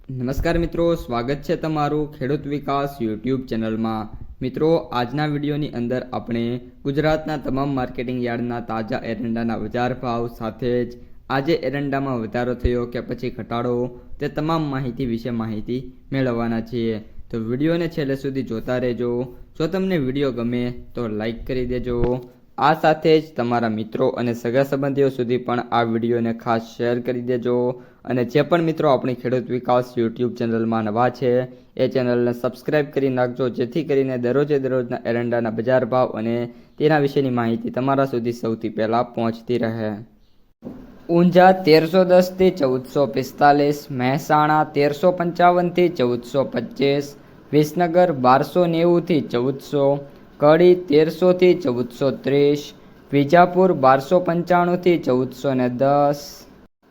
નમસ્કાર મિત્રો, સ્વાગત છે તમારું ખેડૂત વિકાસ યુટ્યુબ ચેનલમાં। મિત્રો, આજના વિડીયોની અંદર આપણે ગુજરાતના તમામ માર્કેટિંગ યાર્ડના તાજા એરંડાના બજાર ભાવ સાથે જ આજે એરંડામાં વધારો થયો કે પછી ઘટાડો તે તમામ માહિતી વિશે માહિતી મેળવવાના છીએ। તો વિડીયોને છેલ્લે સુધી જોતા રહેજો। જો તમને વિડીયો ગમે તો લાઈક કરી દેજો। આ સાથે જ તમારા મિત્રો અને સગા સંબંધીઓ સુધી પણ આ વિડીયોને ખાસ શેર કરી દેજો। અને જે પણ મિત્રો આપણી ખેડૂત વિકાસ યુટ્યુબ ચેનલમાં નવા છે એ ચેનલને સબસ્ક્રાઈબ કરી નાખજો, જેથી કરીને દરરોજના એરંડાના બજાર ભાવ અને તેના વિશેની માહિતી તમારા સુધી સૌથી પહેલાં પહોંચતી રહે। ઊંઝા 1310 થી 1445, મહેસાણા 1355 થી 1425, વિસનગર 1290 થી 1400, કડી 1300 થી 1430, વિજાપુર 1295 થી 1410,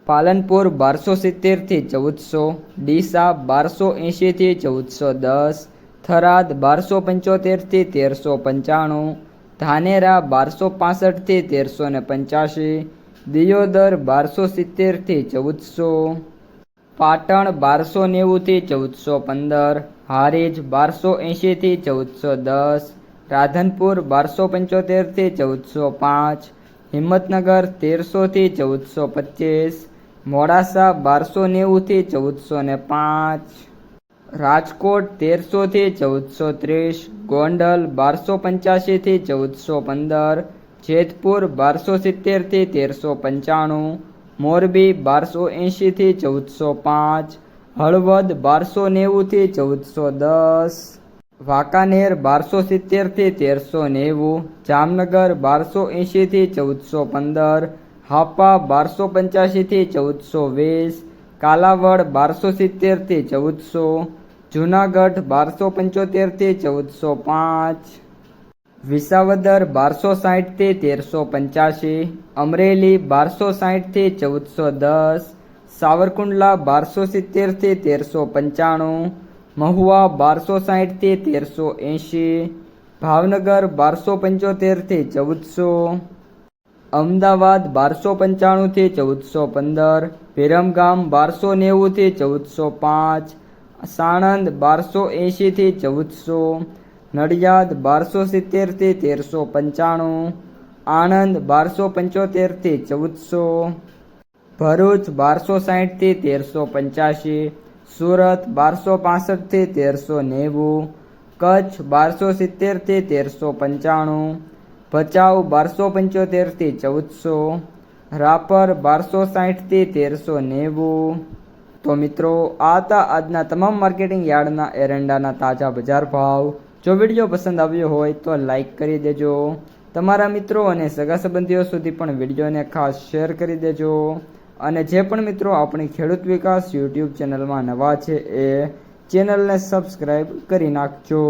પાલનપુર 1270 થી 1400, ડીસા 1280 થી 1410, થરાદ 1275 થી 1395, ધાનેરા 1265 થી 1385, દિયોદર 1270 થી 1400, પાટણ 1290 થી 1415, હારીજ 1280 થી 1410, રાધનપુર 1275 થી 1405, હિંમતનગર 1300 થી 1425, મોડાસા 1290 થી 1405, રાજકોટ 1300 થી 1430, ગોંડલ 1285 થી 1415, જેતપુર 1270 થી 1395, મોરબી 1280 થી 1405, હળવદ 1290 થી 1410, વાંકાનેર 1270 થી 1390, જામનગર 1280 થી 1415, હાપા 1285 થી 1420, કાલાવડ 1270 થી 1400, જૂનાગઢ 1275 થી 1405, વિસાવદર 1260 થી 1385, અમરેલી 1260 થી 1410, સાવરકુંડલા 1270 થી 1395, મહુવા 1260 થી 1380, ભાવનગર 1275 થી 1400, અમદાવાદ 1295 થી 1415, વિરમગામ 1290 થી 1405, સાણંદ 1280 થી 1400, નડિયાદ 1270 થી 1395, આણંદ 1275 થી 1400, ભરૂચ 1260 થી 1385, સુરત 1265 થી 1390, કચ્છ 1270 થી 1395, ભચાઉ 1275 થી 1400, રાપર 1260 થી 1390। તો મિત્રો, આ હતા આજના તમામ માર્કેટિંગ યાર્ડના એરંડાના તાજા બજાર ભાવ। જો વિડીયો પસંદ આવ્યો હોય તો લાઈક કરી દેજો। તમારા મિત્રો અને સગા સંબંધીઓ સુધી પણ વિડીયોને ખાસ શેર કરી દેજો। અને જે પણ મિત્રો આપણી ખેડૂત વિકાસ યુટ્યુબ ચેનલમાં નવા છે એ ચેનલને સબસ્ક્રાઈબ કરી નાખજો।